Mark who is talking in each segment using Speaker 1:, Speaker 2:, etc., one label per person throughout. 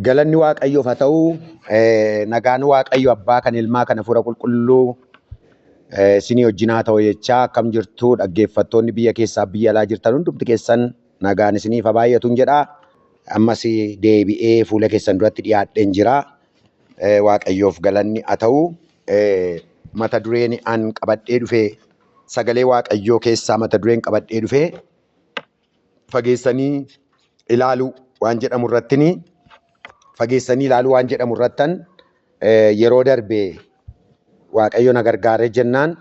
Speaker 1: Galanni Waaqayyoof haa ta'u, nagaan Waaqayyo abbaa kan ilmaa kana fura qulqulluu isinii wajjin haa ta'u jechaa akkam jirtu dhaggeeffattoonni biyya keessaa biyya alaa jirtan hundumti keessan nagaan isiniif haa baay'atuun jedha. Ammas deebi'ee fuula keessan duratti dhiyaadheen jira. Waaqayyoof galanni haa ta'u. Mata dureen an qabadhee dhufe sagalee Waaqayyoo keessaa mata dureen qabadhee dhufe fageessanii ilaaluu waan jedhamu irrattini. Fageessanii ilaaluu waan jedhamu irrattan yeroo darbe Waaqayyo na gargaaree jennaan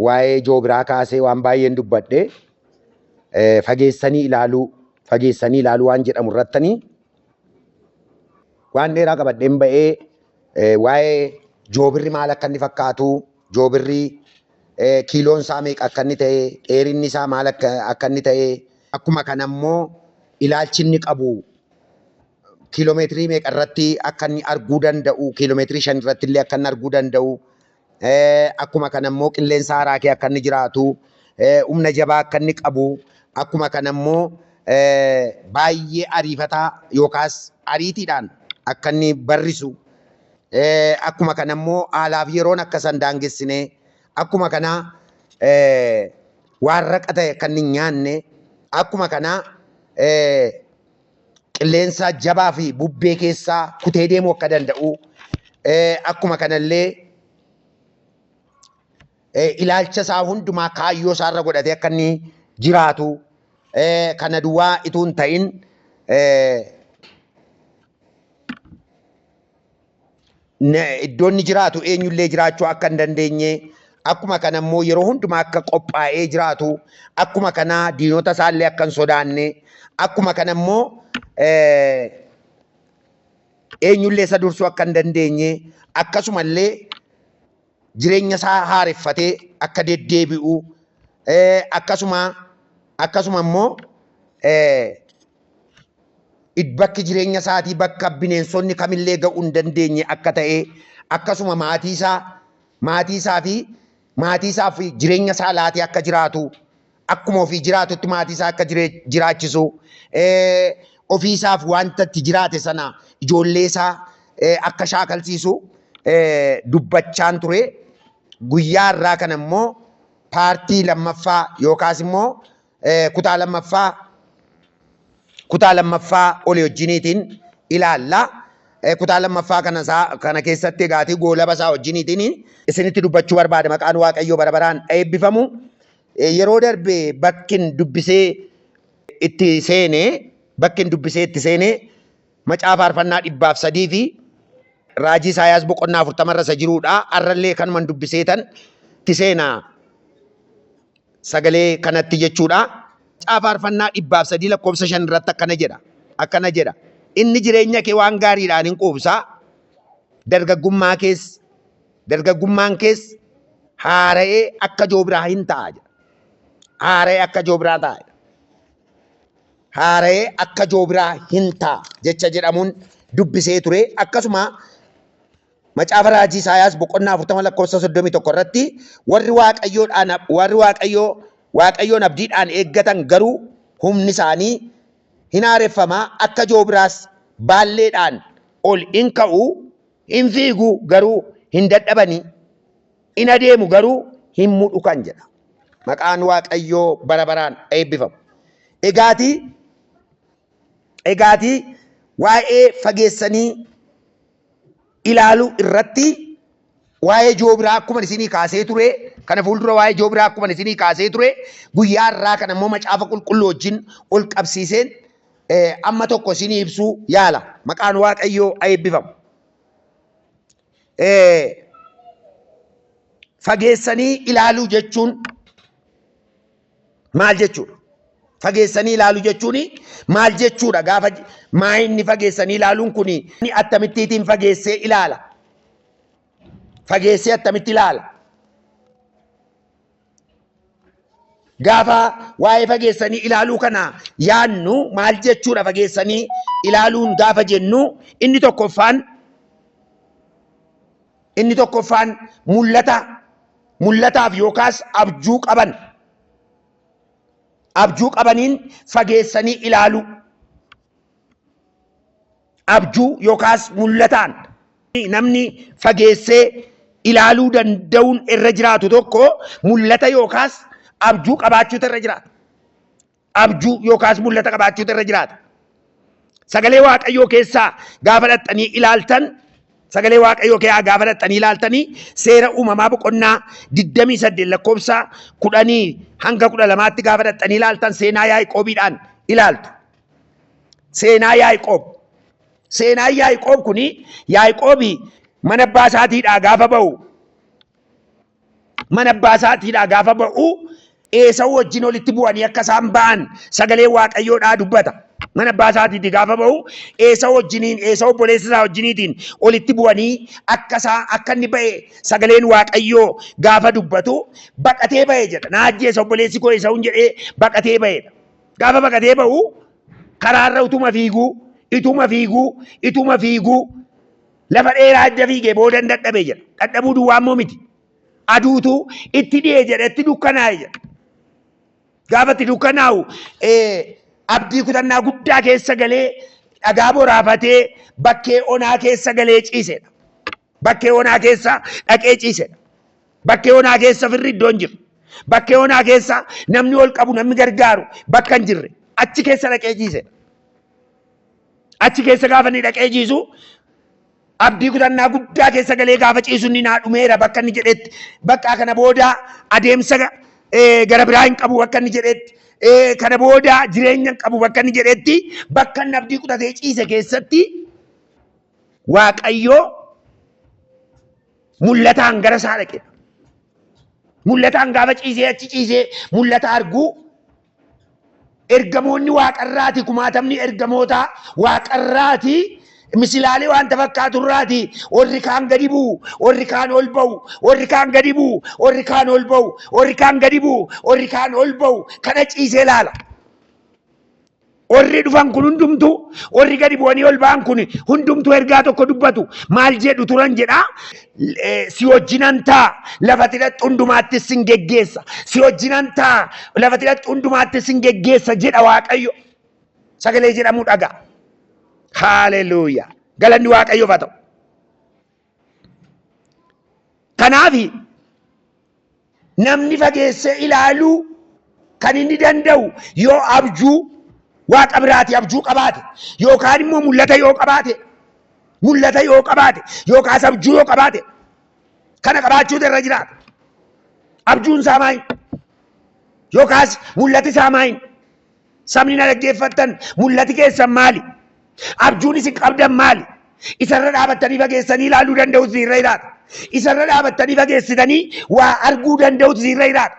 Speaker 1: waa'ee ijoo biraa kaasee waan baay'een dubbadhe fageessanii ilaaluu waan jedhamu irrattani waan dheeraa qabadheen ba'ee waa'ee joobirri maal akka inni fakkaatu, joobirri kiiloon isaa meeqa akka inni ta'e, dheerinni isaa maal akka inni ta'e, akkuma kana immoo ilaalchi inni qabu kiiloomeetirii meeqa irratti akka inni arguu danda'u, kiiloomeetirii 5 irratti illee akka inni arguu danda'u, akkuma kana immoo qilleensa haaraa kee akka inni jiraatu, humna jabaa akka inni qabu, akkuma kana immoo baay'ee ariifataa yookaas ariitiidhaan akka inni barrisu, akkuma kana immoo haalaaf yeroon akka isaan daangessine, akkuma kana waan raqa ta'e akka inni nyaanne, akkuma kana qilleensa jabaa fi bubbee keessaa kutee deemuu akka danda'u, akkuma kanallee ilaalcha isaa hundumaa kaayyoo isaarra godhatee akka inni jiraatu, kana duwwaa itoo hin ta'in iddoo inni jiraatu eenyullee jiraachuu akka hin dandeenye, akkuma kana immoo yeroo hundumaa akka qophaa'ee jiraatu, akkuma kana diinota isaallee akka hin sodaanne, akkuma kana immoo eenyullee isa dursuu akka hin dandeenye, akkasumallee jireenya isaa haareffatee akka deddeebi'u, akkasuma immoo bakki jireenya isaatii bakka bineensonni kamillee ga'uu hin dandeenye akka ta'e, akkasuma maatii isaa fi jireenya isaa laatee akka jiraatu, akkuma ofii jiraatutti maatii isaa akka jiraachisu, ofii isaaf wanta itti jiraate sana ijoollee isaa akka shaakalsiisu dubbachaan ture. Guyyaa irraa kana immoo paartii lammaffaa yookaas immoo kutaa lammaffaa olii wajjiniitiin ilaalla. Kutaa lammaffaa kana keessatti egaati goolaba isaa wajjiniitiin isinitti dubbachuu barbaada. Maqaan Waaqayyoo bara baraan eebbifamu. Yeroo darbe bakkin dubbisee itti seenee macaafa faarfannaa 103 fi raajii Isaayaas boqonnaa 40 irra isa jirudha. Har'allee kanuman dubbiseetan itti seenaa sagalee kanatti jechuudha. Macaafa faarfannaa 103 lakkoofsa 5 irratti akkana jedha. Inni jireenya kee waan gaariidhaan hin quubsaa. Dargaggummaan kees haara'ee akka joobiraa hin ta'a. Haara'ee akka joobiraa ta'a. Haara'ee akka joobiraa hin ta'a jecha jedhamuun dubbisee ture. Akkasuma macaafa raajii Isaayaas boqonnaa 40 lakkoofsa 31 irratti warri Waaqayyoon abdiidhaan eeggatan garuu humni isaanii hin haareffamaa, akka joobiraas baalleedhaan ol hin ka'u, hin fiigu garuu hin dadhabanii, hin adeemu garuu hin mudhukan jedha. Maqaan Waaqayyoo bara baraan eebbifamu. Egaatii waa'ee fageessanii ilaaluu irratti waa'ee joobiraa akkuma isinii kaasee ture, kana fuuldura waa'ee joobiraa akkuma isinii kaasee ture, guyyaa irraa kana immoo macaafa qulqulluu wajjin ol qabsiiseen amma tokko isinii ibsuu yaala. Maqaan Waaqayyoo eebbifamu. Fageessanii ilaaluu jechuun maal jechuudha? Fageessanii ilaaluu jechuun maal jechuudha? Gaafa inni fageessanii ilaaluun kun akkamittiin fageessee ilaala? Fageessee akkamitti ilaala? Gaafa waa'ee fageessanii ilaaluu kana yaannu maal jechuudha? Fageessanii ilaaluun gaafa jennu inni tokkoffaan mul'ataaf yookaas abjuu qaban. Abjuu qabaniin fageessanii ilaalu. abjuu yookaas mul'ataan namni fageessee ilaaluu danda'uun irra jiraatu tokko mul'ata yookaas abjuu qabaachuutu irra jiraata. Abjuu yookaas mul'ata qabaachuutu irra jiraata. Sagalee Waaqayyoo keessaa gaafa dhaxxanii ilaaltan, sagalee Waaqayyoo keessaa gaafa dhaxxanii ilaaltanii seera uumamaa boqonnaa 28 lakkoofsa 10 hanga 12tti gaafa dhaxxanii ilaaltan seenaa Yaaqoobiidhaan ilaaltu. Seenaa Yaaqoob. Seenaa Yaaqoob kuni Yaaqoobi mana abbaa isaatiidhaa gaafa ba'u. Mana abbaa isaatiidhaa gaafa ba'u Esawu wajjin walitti bu'anii akka isaan ba'an sagalee Waaqayyoodhaa dubbata. Mana abbaa isaatiitii gaafa ba'u Esawu wajjiniin Esawu obboleessa isaa wajjiniitiin walitti bu'anii akka inni ba'e sagaleen Waaqayyoo gaafa dubbatu baqatee ba'e jedha. Na ajjeesa obboleessi koo Esawuun jedhee baqatee ba'edha. Gaafa baqatee ba'u karaarra ituma fiiguu lafa dheeraa adda fiigee booda dadhabee jedha. Dadhabuu duwwaa immoo miti. Aduutu itti dhi'ee jedha, itti dukkanaa'e jedha. Gaafa itti dukkanaa'u abdii kutannaa guddaa keessa galee dhagaa boraafatee bakkee onaa keessa galee ciisedha. Bakkee onaa keessa dhaqee ciisedha. Bakkee onaa keessa firri iddoon jiru. Bakkee onaa keessa namni ol qabu namni gargaaru bakka hin jirre achi keessa dhaqee ciisedha. Achi keessa gaafa inni dhaqee ciisu abdii kutannaa guddaa keessa galee gaafa ciisu inni naa dhumeera bakka inni jedhetti bakka kana booda adeemsa gara biraa hin qabu bakka inni jedhetti kana booda jireenya hin qabu bakka inni jedhetti bakka inni abdii kutatee ciise keessatti Waaqayyoo mul'ataan gara isaa dhaqe. Mul'ataan gaafa ciisee achi ciisee mul'ata arguu ergamoonni Waaqarraati kumaatamni ergamoota Waaqarraati misilaalee waan tafakkaatu warri kaan gadi bu'u, warri kaan ol ba'u, warri kaan gadi bu'u, warri kaan ol ba'u, warri kaan gadi bu'u, warri kaan ol ba'u kana ciisee ilaala. Warri dhufan kun hundumtu, warri gadi bu'anii ol ba'an kun hundumtu ergaa tokko dubbatu. Maal jedhu turan jedhaa? Si wajjinan ta'a lafati dhaqxu hundumaatti sin geggeessa. Si wajjinan ta'a lafati dhaqxu hundumaatti sin geggeessa jedha Waaqayyo. Sagalee jedhamu dhagaa. Haaleluyyaa. Galanni Waaqayyoof haa ta'u. Kanaaf namni fageessee ilaaluu kan inni danda'u yoo abjuu Waaqa biraati abjuu qabaate yookaan immoo mul'ata yoo qabaate yookaas abjuu yoo qabaate kana qabaachuutu irra jiraata. Abjuun isaa maayin yookaas mul'ati isaa maayin? Sabni na dhaggeeffattan mul'ati keessan maali? Abjuun isin qabdan maali? Isarra dhaabattanii fageessanii ilaaluu danda'u sirra jiraata. Isarra dhaabattanii fageessitanii waa arguu danda'u sirra jiraata.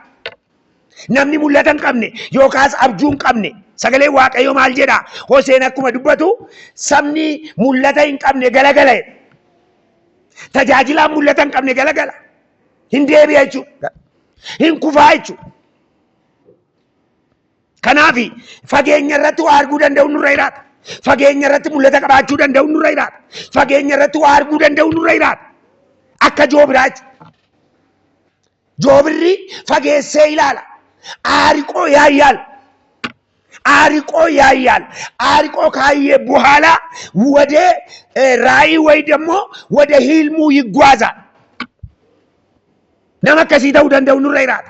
Speaker 1: Namni mul'ata hin qabne yookaas abjuu hin qabne sagalee Waaqayyoo maal jedha? Hoseen akkuma dubbatu sabni mul'ata hin qabne galagala. Tajaajilaan mul'ata hin qabne galagala. Hin deebi'a jechuudha. Hin kufaa jechuudha. Kanaaf fageenya irratti waa arguu danda'u nurra jiraata. Fageenya irratti mul'ata qabaachuu danda'u nurra jiraata. Fageenya irratti waa arguu danda'u nurra jiraata. Akka Joobiraa jechuudha. Joobirri fageessee ilaala. Aariqoo ያያል አሪቆ ካየ በኋላ ወደ ራእይ ወይ ደግሞ ወደ ህልሙ ይጓዛል። ነመከሲተው ደንደው ኑረይራት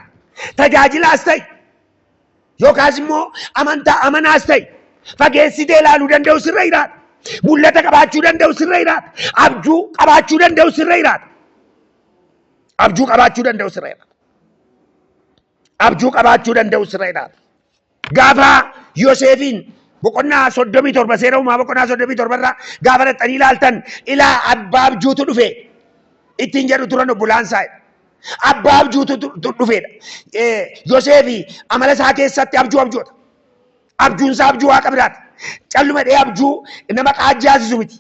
Speaker 1: ተጃጅላ አስተይ ዮካዝሞ አመና አስተይ ፈጌሲቴ ላሉ ደንደው ስረይራት ሙለተ ቀባቹ ደንደው ስረይራት አብጁ ቀባቹ ደንደው ስረይራት አብጁ ቀባቹ ደንደው ስረይራት ጋፋ ዮሴፊን boqonnaa 37 seeruma boqonnaa 37 irraa gaafa dhaqanii ilaaltan ilaa abbaa abjuutu dhufe ittiin jedhu turan obbolaansaa abbaa abjuutu dhufedha. Yoseefi amala isaa keessatti abjuudha. Abjuun isaa abjuu Waaqa biraati. Calluma dhee abjuu nama qaajjaasisu miti.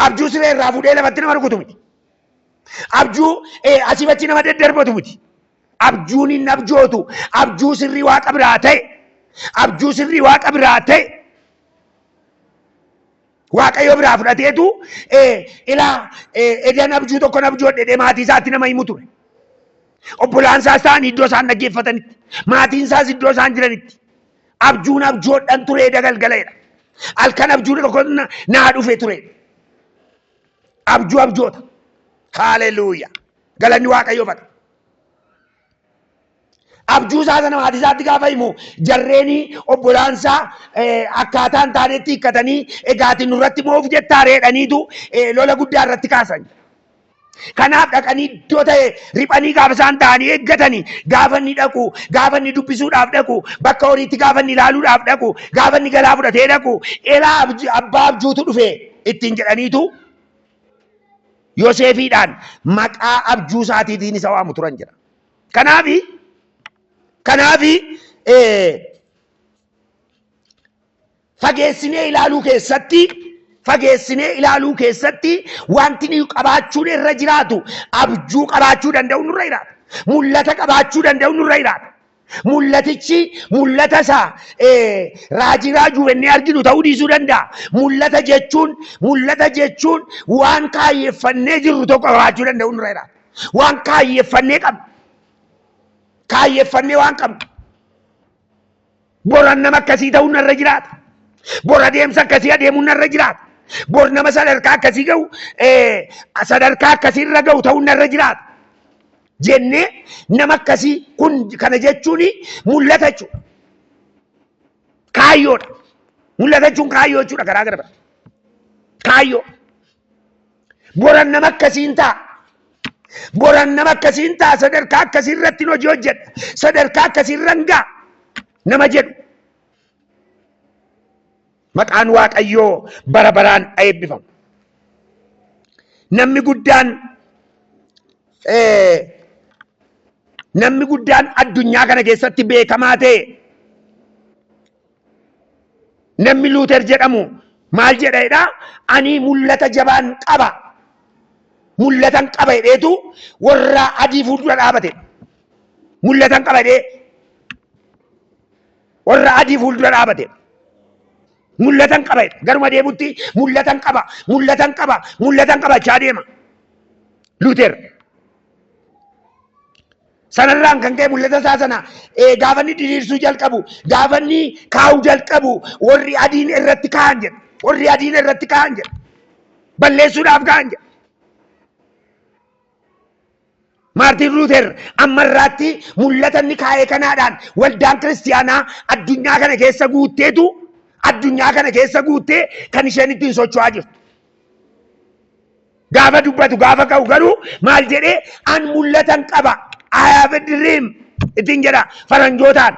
Speaker 1: Abjuu siree irraa fuudhee lafatti nama rukutu miti. Abjuu asii achi nama daddarbatu miti. Abjuun hin abjootu abjuu sirrii Waaqa biraa ta'e. Abjuu sirrii Waaqa biraa ta'e Waaqayyo biraa fudhateetu ilaa edan abjuu tokko abjoodhe maatii isaatti nama himu ture. Obbolaan isaas ta'anii iddoo isaan dhaggeeffatanitti maatiin isaas iddoo isaan jiranitti abjuun abjoodhan ture dagalgaleedha. Halkan abjuun tokko naa dhufe ture. Abjoota. Haleluuyaa. Galanni Waaqayyoof haa ta'u. Abjuu isaa sana maatii isaatti gaafa himu jarreeni obbolaansaa akkaataan taanetti hiikkatanii egaati nurratti moof jettaareedhaniitu lola guddaa irratti kaasan. Kanaaf dhaqanii iddoo ta'e riphanii gaafa isaan ta'anii eeggatanii gaafa inni dhaqu gaafa inni dubbisuudhaaf dhaqu bakka horiitti gaafa inni ilaaluudhaaf dhaqu gaafa inni galaa fudhatee dhaqu elaa abbaa abjuutu dhufe ittiin jedhaniitu Yoosefiidhaan maqaa abjuu isaatiitiin isa waamu turan jedha. Kanaafi fageessinee ilaaluu keessatti wanti ni qabaachuun irra jiraatu abjuu qabaachuu danda'u nurra jiraata. Mul'ata qabaachuu danda'u nurra jiraata. Mul'atichi mul'ata isaa raajii raajuu jennee arginu ta'uu dhiisuu danda'a. Mul'ata jechuun waan kaayyeeffannee jirru tokko qabaachuu danda'u nurra jiraata. Waan kaayyeeffannee qabna. Kaayyeeffannee waan qabnu. Boran nama akkasii ta'uu narra jiraata. Bor adeemsa akkasii adeemuu narra jiraata. Bor nama sadarkaa akkasii ga'u sadarkaa akkasiirra ga'u ta'uu narra jiraata. Jennee nama akkasii kun kana jechuun mul'ata jechuudha. Kaayyoodha. Mul'ata jechuun kaayyoo jechuudha karaa gara biraa. Kaayyoo. Boran nama akkasiin ta'a. Boran nama akkasiin ta'a sadarkaa akkasiirratti hojii hojjedha. Sadarkaa akkasiirra ga'a nama jedhu. Maqaan Waaqayyoo bara baraan eebbifamu. Namni guddaan addunyaa kana keessatti beekamaa ta'e namni Luuter jedhamu maal jedheedha? Ani mul'ata jabaan qaba. Mul'atan qaba jedheetu warra adii fuuldura dhaabate. Mul'atan qaba jedhee warra adii fuuldura dhaabate. Mul'atan qaba garuma deemutti mul'atan qaba jechaa deema. Luuter. Sanarraan kan ka'e mul'ata isaa sana gaafa inni diriirsuu jalqabu gaafa inni kaa'uu jalqabu warri adiin irratti ka'an jedha. Balleessuudhaaf ka'an jedha. Maartin Luuter ammarraatti mul'ata inni kaa'ee kanaadhaan waldaan kiristiyaanaa addunyaa kana keessa guuttee kan isheen ittiin socho'aa jirtu. Gaafa dubbatu gaafa ka'u garuu maal jedhee an mul'atan qaba. I have a dream ittiin jedha faranjootaan.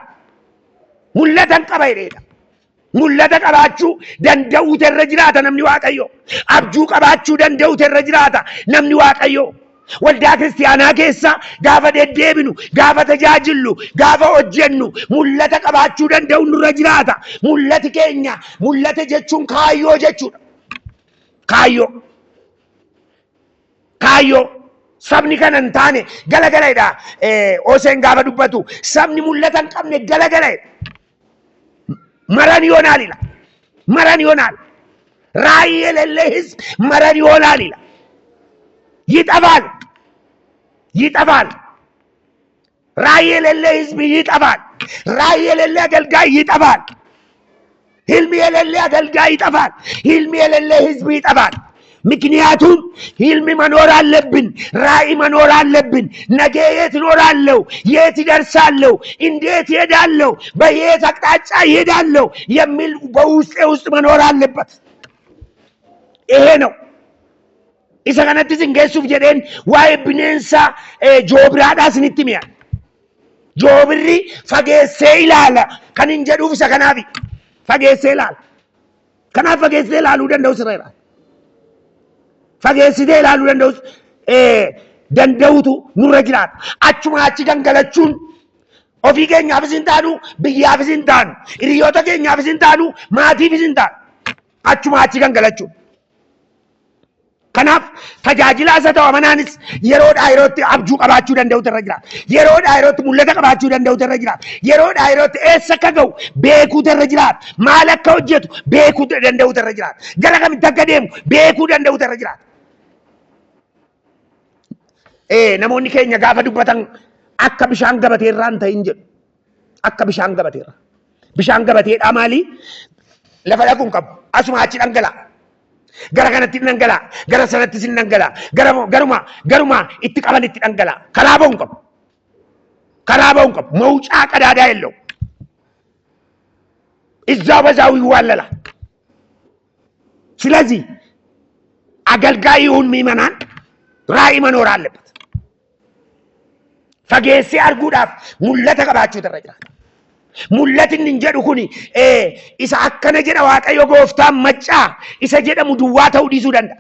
Speaker 1: Mul'atan qaba jedheedha. Mul'ata qabaachuu danda'uutu irra jiraata namni Waaqayyo. Abjuu qabaachuu danda'uutu irra jiraata namni Waaqayyo. Waldaa kiristiyaanaa keessa gaafa deddeebinu, gaafa tajaajillu, gaafa hojjennu mul'ata qabaachuu danda'u nurra jiraata. Mul'ati keenya mul'ata jechuun kaayyoo jechuudha. Kaayyoo. Sabni kana hin taane galagaladha. Hoseen gaafa dubbatu sabni mul'ata hin qabne galagaladha. Maran yoonaal. Raayii የሌለው ሕዝብ መረን ይሆናል ይላል። ይጠፋል። ራዕይ የሌለ ሕዝብ ይጠፋል። ራዕይ የሌለ አገልጋይ ይጠፋል። ህልም የሌለ አገልጋይ ይጠፋል። ህልም የሌለ ሕዝብ ይጠፋል። ምክንያቱም ህልም መኖር አለብን። ራዕይ መኖር አለብን። ነገ የት እኖራለሁ? የት እደርሳለሁ? እንዴት እሄዳለሁ? በየት አቅጣጫ እሄዳለሁ? የሚል በውስጥ መኖር አለበት። ይሄ ነው። isa kanatti singeessuuf jedheen waa'ee bineensa joobiraadhaa isinitti mi'a. Joobirri fageessee ilaala kan hin jedhuuf isa kanaafi. Fageessee ilaala. Kanaaf fageessee ilaaluu danda'u sirreera. Fageessitee ilaaluu danda'utu nurra jiraata. Achuma achi gangalachuun ofii keenyaafis hin taanu, biyyaafis hin taanu, hiriyoota keenyaafis hin taanu, maatiifis hin taanu. Achuma achi gangalachuun. Kanaaf tajaajila isa ta'u amanaanis yeroodhaa yerootti abjuu qabaachuu danda'utu irra jiraata. Yeroodhaa yerootti mul'ata qabaachuu danda'utu irra jiraata. Yeroodhaa yerootti eessa akka ga'u beekuutu irra jiraata. Maal akka hojjetu beekuu danda'utu irra jiraata. Gara kamitti akka deemu beekuu danda'utu irra jiraata. Namoonni keenya gaafa dubbatan akka bishaan gabateerraa hin ta'in jedhu. Akka bishaan gabateerraa. Bishaan gabateedhaa maali? lafa dhaquun qabu. Asuma achi dhangala. Gara kanatti dhangala. Gara sanattis dhangala. Garuma itti qaban itti dhangala. Karaa ba'uun qabu. Karaa ba'uun qabu. Mawucaa qadaadaa የለው እዛው በዛው ይዋለላል። ስለዚህ አገልጋይ ይሁን ምዕመናን ራእይ መኖር አለበት። ፈጌሴ አርጉዳፍ ሙለተ ቀባችሁ ተረጅራል። ሙለትን እንጀዱ ኩኒ ኢሳ አከነ ጀደ ዋቀዮ ጎፍታ መጫ ኢሳ ጀደሙ ዱዋ ተው ዲሱ ደንዳ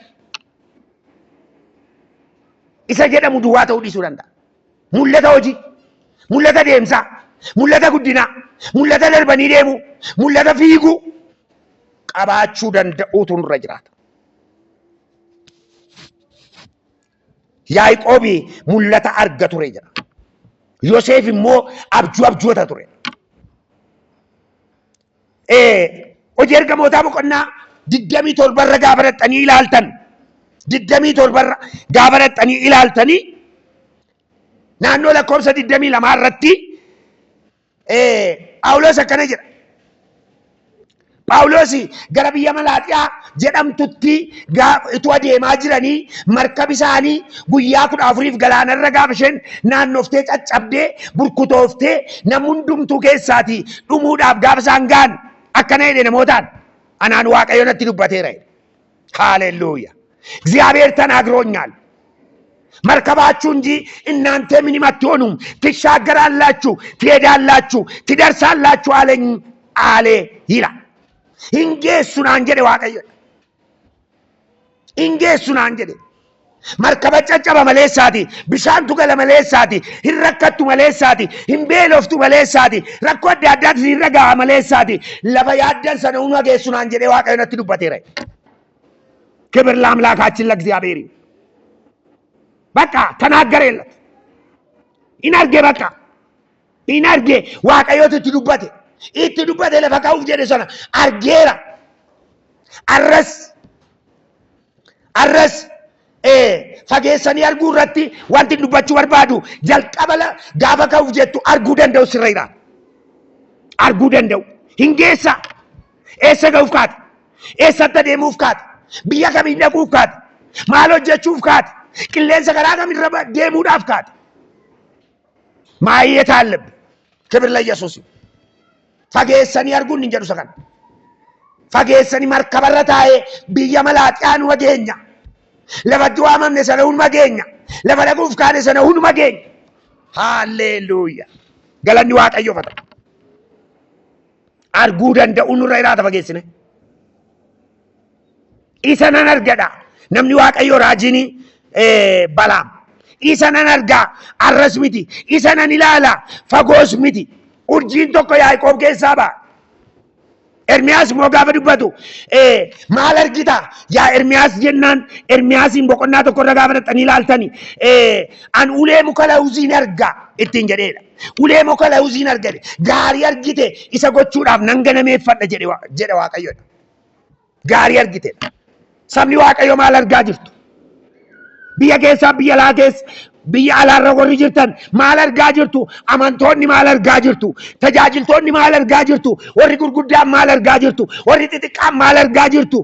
Speaker 1: ኢሳ ጀደሙ ዱዋ ተው ዲሱ ደንዳ ሙለተ ሆጂ ሙለተ ዴምሳ ሙለተ ጉዲና ሙለተ ደርበኒ ዴሙ ሙለተ ፊጉ ቀባችሁ ደንደኡቱን ረጅራት ያዕቆብ ሙለተ አርገቱ ረጅራ ዮሴፍ ሞ አብጆታ ቱሬ hojii ergamootaa boqonnaa 27 irra gaafa dhaqxanii ilaaltan 27 irra gaafa dhaqxanii ilaaltanii naannoo lakkoofsa 22 irratti Phaawulos akkana jedha. Phaawulos gara biyya Malaaxiyaa jedhamtutti ituu adeemaa jiranii markabi isaanii guyyaa 14 galaanarra gaafa isheen naannoftee caccabdee burkutooftee namni hundumtuu keessaatii dhumuudhaaf gaafa isaan ga'an akkana jedhe namootaan anaan waaqayyo natti dubbateera. ሃሌሉያ እግዚአብሔር ተናግሮኛል። መርከባችሁ እንጂ እናንተ ምንም አትሆኑም፣ ትሻገራላችሁ፣ ትሄዳላችሁ፣ ትደርሳላችሁ አለኝ አለ ይላል። እንጌሱን አንጀደ waaqayyo እንጌሱን አንጀደ መርከበ ጨጨበ መሌሳቲ ቢሻንቱ ገለ መሌሳቲ ይረከቱ መሌሳቲ እንቤሎፍቱ መሌሳቲ ረኮደ አዳት ሲረጋ መሌሳቲ ለበያደን ሰነው ነገሱን አንጀደ waaqayyo ነቲ ዱበቴረ። ክብር ለአምላካችን ለእግዚአብሔር። በቃ ተናገረለት ኢናርጌ በቃ ኢናርጌ waaqayyo ትዱበቴ ኢትዱበቴ ለፈቃው ጀደ ሰና አርጌራ አረስ fageessanii arguu irratti wanti dubbachuu barbaadu jalqabala gaafa ka'uuf jettu arguu danda'u sirreera. Arguu danda'u. Hin geessa. Eessa ga'uuf kaate? Eessatti adeemuuf kaate? Biyya kamiin dhaquuf kaate? Maal hojjechuuf kaate? Qilleensa karaa kamirra deemuudhaaf kaate? ማየት አለብን። ክብር ለኢየሱስ። fageessanii arguun hin jedhu isa kana. Fageessanii markabarra taa'ee biyya Malaaxiyaan wageenya. lafa du'aamamne sana hunuma geenya, lafa dhaquuf kaane sana hunuma geenya. Haalleluuya. Galanni waaqayyoof haa ta'u. Arguu danda'u nurra jiraata fageessine. Isa nan argadha. Namni waaqayyo raajiin Balaam. Isa nan argaa arras miti. Isa nan ilaala fagoos miti. Urjiin tokko Yaaqoob keessaa ba'a. Ermiyaas moo gaafa dubbatu maal argita yaa Ermiyaas jennaan Ermiyaasiin boqonnaa tokko irra gaafa dhaqxanii ilaaltanii an ulee muka lawuziin argaa ittiin jedheedha. Ulee muka lawuziin argate gaarii argite isa gochuudhaaf nan ganameeffadha jedhe waaqayyoodha. Gaarii argite. Sabni waaqayyo maal argaa jirtu? Biyya keessaa biyya alaa keessa biyya alaarra warri jirtan maal argaa jirtu? Amantoonni maal argaa jirtu? Tajaajiltoonni maal argaa jirtu? Warri gurguddaan maal argaa jirtu? Warri xixiqqaan maal argaa jirtu?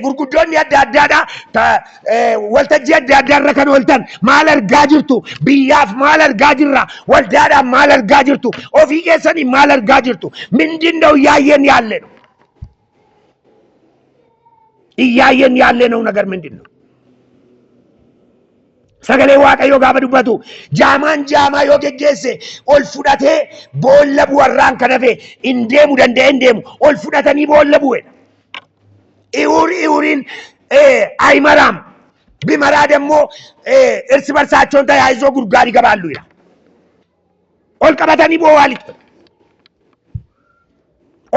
Speaker 1: Gurguddoonni adda addaadha waltajjii adda addaarra kan ooltan maal argaa jirtu? Biyyaaf maal argaa jirra? Waldaadhaan maal argaa jirtu? Ofii keessanii maal argaa jirtu? ምንድነው እያየን ያለ ነው? እያየን ያለ ነው ነገር ምንድነው? Sagalee waaqayyo gaafa dubbatu jaamaan jaamaa yoo geggeesse ol fudhatee boolla bu'arraan kan hafe hin deemu danda'e hin deemu ol fudhatanii boolla bu'edha. Iwuriin ayimaraam bimaraa demmoo irsi barsaachoon tajaajiloo gurgaarii gabaallu jedha. Ol qabatanii boo'aalitti tola.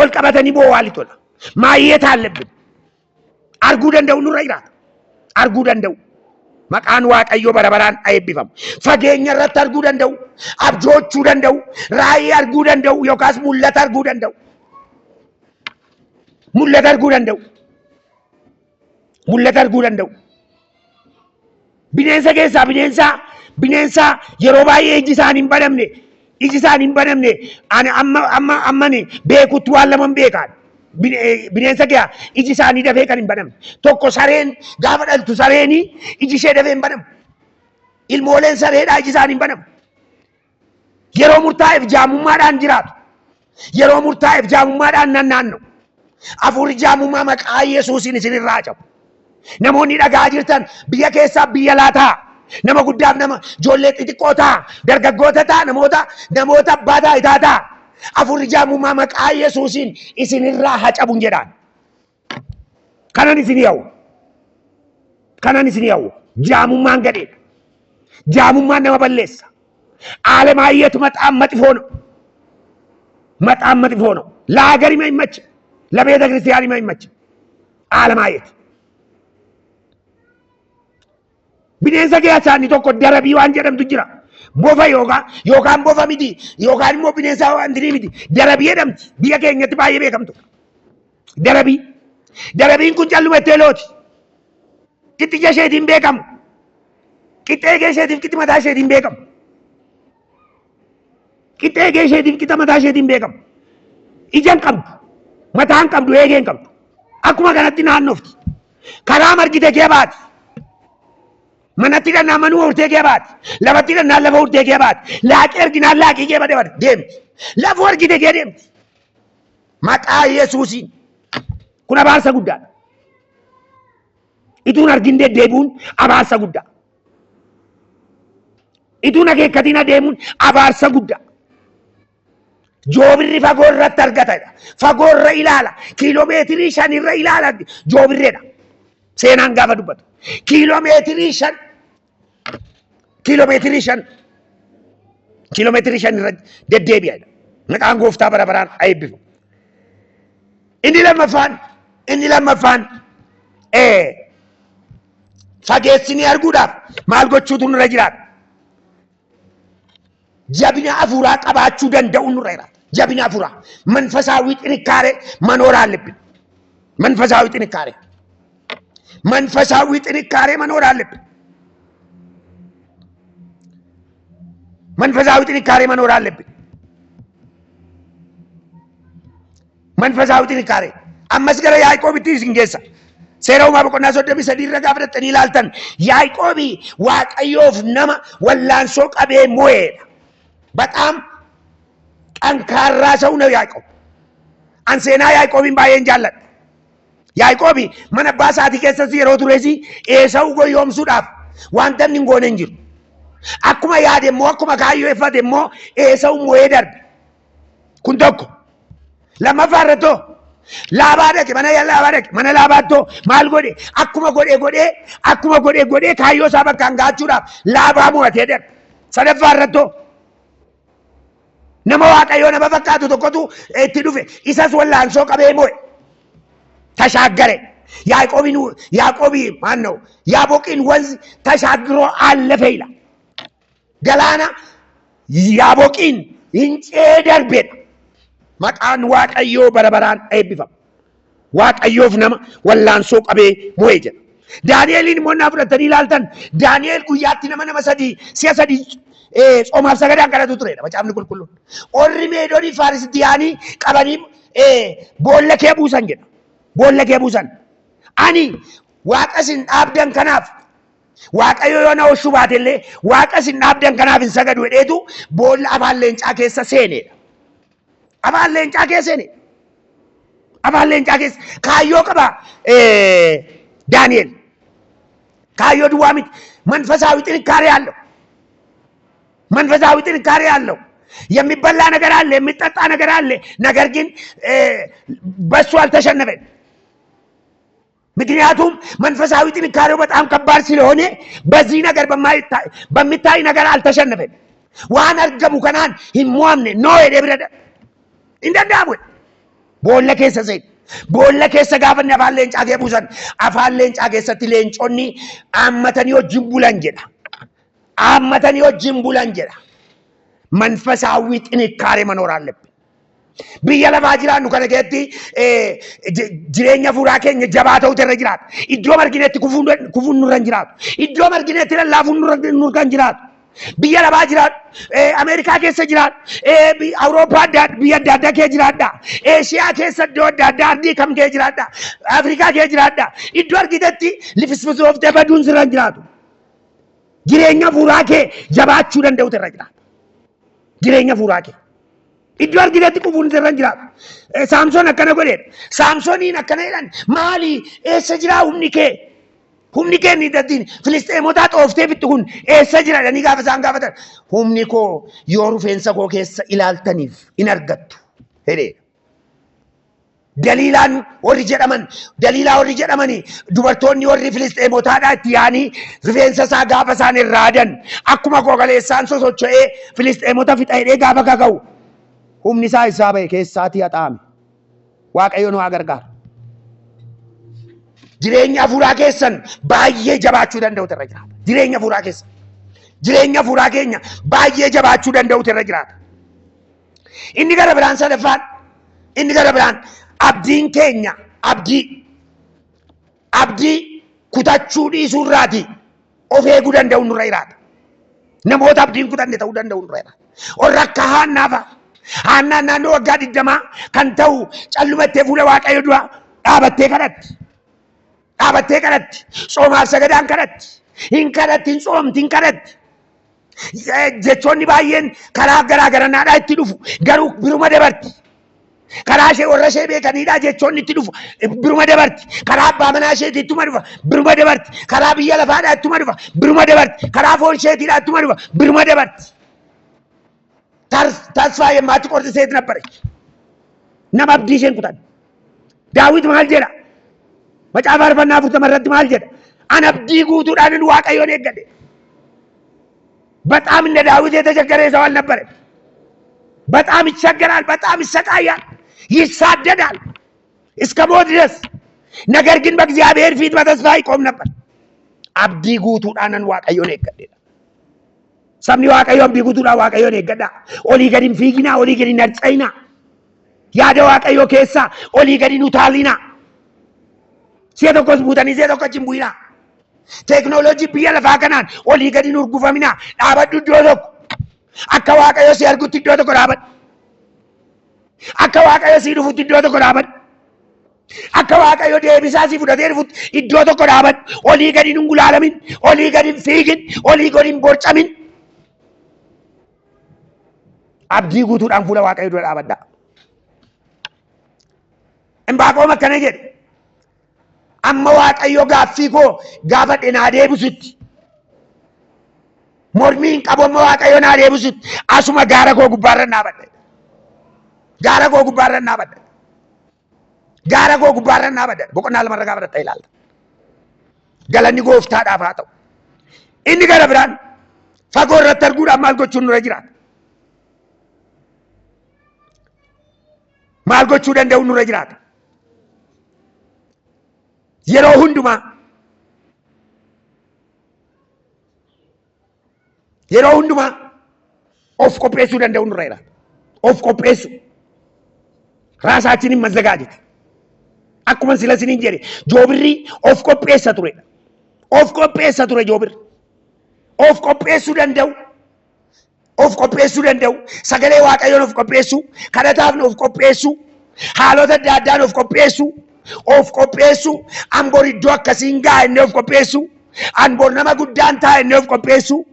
Speaker 1: Ol qabatanii boo'aalitti tola. Maayyeeta allebbi. Arguu danda'u nurra jiraata. Arguu danda'u. Maqaan waaqayyo barabaraan eebbifamu. Fageenya irratti arguu danda'u, abjoochuu danda'u, raayii arguu danda'u yookaas mul'ata arguu danda'u. Mul'ata arguu danda'u. Mul'ata arguu danda'u. Bineensa keessaa bineensa yeroo baay'ee iji isaan hin banamne ani amma beekutti waan lama beekan.
Speaker 2: bineensa kee iji isaanii dafee kan hin banamne. Tokko sareen gaafa dhaltu sareeni iji ishee dafee hin banamu. Ilmooleen sareedhaa iji isaanii hin banamu. Yeroo murtaa'eef jaamummaadhaan jiraatu. Yeroo murtaa'eef jaamummaadhaan naanna'u. Hafuurri jaamummaa maqaa Yesuusiin isinirraa cabu. Namoonni dhagaa jirtan biyya keessaa biyya laataa. Nama guddaaf nama ijoollee xixiqqoo ta'a. Dargaggoota ta'a. Namoota abbaa taayitaa ta'a. Hafuurri jaamummaa maqaa Yesuusiin isinirraa haa cabu jedhaan. Kanan isin yaa'u. Kanan isin yaa'u. Jaamummaan gadheedha. Jaamummaan nama balleessa. Aalemaayyeetu maxaan maxifoo ነው። maxaan maxifoo ነው። ለሀገር የማይመች ለቤተ ክርስቲያን የማይመች aalemaayyeet. Bineensa keessaa inni tokko darabii waan jedhamtu jira. Bofa yookaan bofa miti yookaan immoo bineensa waan dirii miti. Darabii jedhamti. Biyya keenyatti baay'ee beekamtu. Darabii. Darabiin kun calluma itti elooti. Qixxija isheetiin beekamu. Qixxee isheetiif qixxi mataa isheetiin beekamu. Qixxee isheetiif qixa mataa isheetiin beekamu. Ija hin qabdu. Mataa hin qabdu. Eegee hin qabdu. Akkuma kanatti naannofti. Karaa margite kee baati. Manatti dhannaa manuu urtee kee baati. Lafatti dhannaa lafa urtee kee baati. Laaqii arginaan laaqii kee bade deemti. Lafa argite kee deemti. Maqaa Yesuusiin. Kun abaarsa guddaadha. Ituun argin deddeebi'uun abaarsa guddaa. Ituun akeekkatiin adeemuun abaarsa guddaa. Joobirri fagoo irratti argatadha. Fagoo irra ilaala. Kiiloomeetirii 5 irra ilaala. Joobirreedha. Seenaan gaafa dubbatu. Kiiloomeetirii 5 irra deddeebi'adha. Maqaan gooftaa bara baraan eebbifamu. Inni lammaffaan fageessinee arguudhaaf maal gochuutu nurra jiraata? Jabina hafuuraa qabaachuu danda'u nurra jiraata. Jabina hafuuraa manfasaawii ጥንካሬ መኖር አለብን። መንፈሳዊ ጥንካሬ መኖር አለብን። መንፈሳዊ ጥንካሬ መኖር አለብን። መንፈሳዊ ጥንካሬ አመስገረ ያዕቆብ ሲንጌሳ ሴራው ማበቆና ሶደቢ ሰዲረ ጋፍረጠን ይላልተን ያዕቆብ ዋቀዮፍ ነማ ወላንሶ ቀቤ ሞዬ በጣም ጠንካራ ሰው ነው ያዕቆብ። አንሴና ያዕቆብን ባየን ጃለን ያዕቆብ መነባ ሳቲ keessatti yeroo tureesi ኤሳው ጎዮምሱዳፍ ዋንተን እንጎነ እንጅሩ akkuma yaade immoo akkuma kaayyoeffate immoo ኤሳው ሞዬ darbe kun tokko lammaffaa irratoo laabaa dhaqe mana laabaatoo maal godhe akkuma godhe kaayyoo isaa bakkaan gaachuudhaaf laabaa mo'atee darbe. Sadaffaa irratoo nama waaqayyoo nama fakkaatu tokkotu itti dhufe isas wallaansoo qabee mo'e ተሻገረ። ያዕቆብን ወንዝ ተሻግሮ አለፈ ይላል። ገላና ያዕቆብን እንጨ ደርቤ maqaan waaqayyoo bara baraan eebbifamu. Waaqayyoof nama wallaansoo qabee mo'ee jedha. Daani'eliin immoo naa fudhatanii ilaaltan Daani'el guyyaatti nama si'a sadii soomaaf sagadaan kadhatu turedha macaafni qulqulluun. Orri Meedoonii Faarisitti yaa'anii qabanii boolla kee buusan jedha. Boolla kee buusan. Ani waaqa isin dhaabdan kanaaf waaqayyo yoo na oolchuu baate illee waaqa isin dhaabdan kanaaf hin sagadu jedheetu boolla afaan leencaa keessa seenedha. Afaan leencaa keessani. Afaan leencaa keessa kaayyoo qaba Daani'el. Kaayyoo duwwaa miti. መንፈሳዊ ጥንካሬ አለው። መንፈሳዊ ጥንካሬ አለው። የሚበላ ነገር አለ፣ የሚጠጣ ነገር አለ። ነገር ግን በሱ አልተሸነፈም። ምክንያቱም መንፈሳዊ ጥንካሬው በጣም ከባድ ስለሆነ በዚህ ነገር በሚታይ ነገር አልተሸነፈም። ዋን አርገሙ ከናን ሂሞምነ ኖ የደብረደ እንደዳሙ ቦለ ከሰሰይ ቦለ ከሰ ጋፈነ አፋን ሌንጫ ገቡሰን አፋን ሌንጫ ገሰት ሌንጮኒ አመተኒዮ ጅምቡላን ጀዳ አመተኒዮ ጅምቡላን ጀዳ መንፈሳዊ ጥንካሬ መኖር አለብን። biyya lafaa jiraannu kana keessatti jireenya fuuraa keenya jabaa ta'uu irra jiraata. Iddoo margineetti kufuun nurra hin jiraatu. Iddoo margineetti lallaafuun nurra hin jiraatu. Biyya lafaa jiraadhu. Ameerikaa keessa jiraadhu. Awurooppaa biyya adda addaa kee jiraadha. Eeshiyaa keessa iddoo adda addaa ardii kam kee jiraadha. Afrikaa kee jiraadha. Iddoo argitetti lifisfisooftee baduun sirra hin jiraatu. Jireenya fuuraa kee jabaachuu danda'utu irra jiraata. Jireenya fuuraa kee. Iddoo argitetti qubuun sirra hin jiraatu. Saamsoon akkana godheedha. Saamsooniin akkana jedhan maali eessa jiraa humni kee? Humni kee ni daddiin Filisxeemotaa xooftee fixxu kun eessa jira jedhanii gaafa isaan gaafatan humni koo yoo rufeensa koo keessa ilaaltaniif in argattu jedheedha. Daliilaa warri jedhamanii dubartoonni warri Filisxeemotaadhaa itti yaanii rifeensa isaa gaafa isaan irraadan akkuma kookaleessaan sosocho'ee Filisxeemota fixa jedhee gaafa kaka'u humni isaa ba'e keessaatii haxaame. Waaqayyo nu haa gargaaru. Jireenya fuuraa keessan baay'ee jabaachuu danda'utu irra jiraata. Jireenya fuuraa keessan. Jireenya fuuraa keenya baay'ee jabaachuu danda'utu irra jiraata. Inni gara biraan sadaffaan. Inni gara biraan abdiin keenya abdii kutachuu dhiisuu irraati of eeguu danda'u nurra jiraata. Namoota abdiin kutanne ta'uu danda'u nurra jiraata. Warra akka Haannaan naannoo waggaa 20 kan ta'u callumattee fuula Waaqayyo dura dhaabattee kadhatti. Soomaaf sagadaan kadhatti. Hin kadhatti, hin soomti, hin kadhatti. Jechoonni baay'een karaa garaa garanaadhaa itti dhufu. Garuu biruma dabarti. Karaa ishee warra ishee beekaniidhaa jechoonni itti dhufu. Biruma dabarti. Karaa abbaa manaa isheetii ittuma dhufa. Biruma dabarti. Karaa biyya lafaadhaa ittuma dhufa. Biruma dabarti. Karaa foon isheetiidhaa ittuma dhufa. Biruma dabarti. Tasfaa yemmaatti qortiseeti nabbare. Nama abdii isheen kutan. Daawit maal jedha? Macaafa Faarfannaa 40 irratti maal jedha? An abdii guutuudhaan Waaqayyoon eeggadhe. በጣም እንደ ዳዊት የተቸገረ ሰው አልነበረም። በጣም ይቸገራል፣ በጣም ይሰቃያል፣ ይሳደዳል እስከ ሞት ድረስ። ነገር ግን በእግዚአብሔር ፊት በተስፋ ይቆም ነበር። አብዲ ጉቱudhaan Waaqayyoon eeggadhe. Sabni Waaqayyo abdii guutuudhaan Waaqayyoon eeggadha. Olii gadi hin fiiginaa, olii gadi hin harca'inaa. Yaada Waaqayyo keessaa olii gadi hin utaalinaa. Si'a tokkos buutanii si'a tokko achi hin bu'inaa. Teeknooloojii biyya lafaa kanaan olii gadi hin urgufaminaa. Dhaabadhu iddoo tokko. Akka Waaqayyo si argutti iddoo tokko dhaabadhu. Akka Waaqayyo si dhufutti iddoo tokko dhaabadhu. Akka Waaqayyo deebisaa si fudhatee dhufutti iddoo tokko dhaabadhu. Olii gadi hin gulaalamin, olii gadi hin fiigin, olii gadi hin borcamin. Abdii guutuudhaan fuula Waaqayyo dura dhaabadhaa. Imbaaqoom akkana jedhe. Amma Waaqayyo gaaffii koo gaafadhe naa deebisutti. Mormiin qabu amma Waaqayyo naa deebisutti. Asuma gaara koo gubbaarra dhaabadhe. Gaara koo gubbaarra dhaabadhe. Gaara koo gubbaarra dhaabadhe. Boqonnaa lamarra gaafadha ilaalta. Galanni Gooftaadhaaf haa ta'u. Inni gara biraan fagoo irratti arguudhaan maal gochuun nurra jiraata? Maal gochuu danda'u nurra jiraata? Yeroo hundumaa of qopheessuu danda'u nurra jiraata. Of qopheessu. Raasaachiniin mazzagaajete. Akkuma sila siniin jedhe Joobirri of qopheessa turedha. Of qopheessa ture Joobirri. Of qopheessuu danda'u. Of qopheessuu danda'u. Sagalee Waaqayyoon of qopheessu. Kadhataaf of qopheessu. Haalota adda addaan of qopheessu. Of qopheessu. Anboor iddoo akkasiin ga'a inni of qopheessu. Anboor nama guddaan ta'a inni of qopheessu.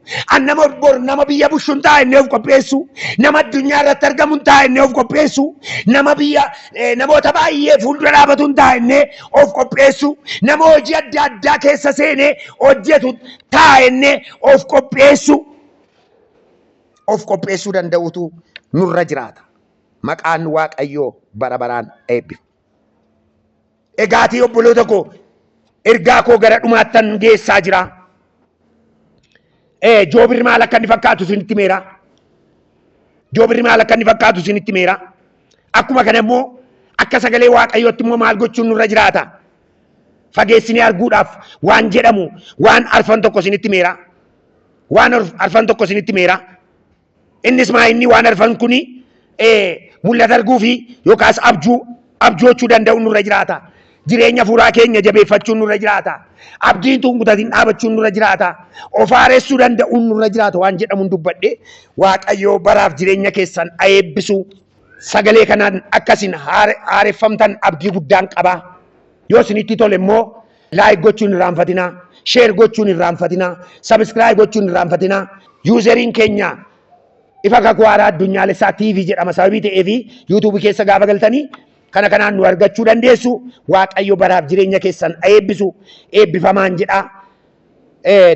Speaker 2: Nama biyya bushuun ta'a inni of qopheessu. Nama addunyaa irratti argamuun ta'a inni of qopheessu. Namoota baay'ee fuuldura dhaabatuun ta'a inni of qopheessu. Nama hojii adda addaa keessa seenee hojjetu ta'a inni of qopheessu. Of qopheessuu danda'utu nurra jiraata. Maqaan Waaqayyoo bara baraan eebbifamu. Egaatii obboloota koo ergaa koo gara dhumaattan geessaa jira. Joobirri maal akka inni fakkaatu isinitti meera. Joobirri maal akka inni fakkaatu isinitti meera. Akkuma kana immoo akka sagalee Waaqayyootti immoo maal gochuun nurra jiraata? Fageessinee arguudhaaf waan jedhamu waan arfan tokko isinitti meera. Waan arfan tokko isinitti meera. Innis maa inni waan arfan kuni mul'ata arguu fi yookaas abjoochuu danda'u nurra jiraata. jireenya fuuraa keenya jabeeffachuun nurra jiraata. Abdiin tun kutatiin dhaabachuun nurra jiraata. Of haaressuu danda'uun nurra jiraata waan jedhamuun dubbadhe Waaqayyoo baraaf jireenya keessan eebbisu. Sagalee kanaan akkasin haareffamtan abdii guddaan qaba. Yoo isinitti tole immoo laayik gochuun irraanfatina, sheer gochuun irraanfatina, sabskiraayib gochuun irraanfatina. Yuuzeriin keenya ifa kakuu haaraa addunyaalessaa TV jedhama sababii ta'eefi yuutuubii keessa gaafa galtanii kana kanaan nu argachuu dandeessu. Waaqayyo baraaf jireenya keessan eebbisu. Eebbifamaan jedha.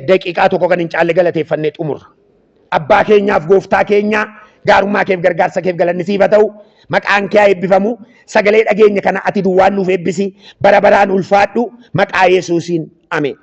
Speaker 2: Daqiiqaa tokko kan hin caalle galateeffannee xumurra. Abbaa keenyaaf gooftaa keenya gaarummaa keef gargaarsa keef galanni siif haa ta'u. Maqaan kee eebbifamu. Sagalee dhageenya kana ati duwwaan nuuf eebbisi. Bara baraan ulfaadhu. Maqaa Yesuusiin ameen.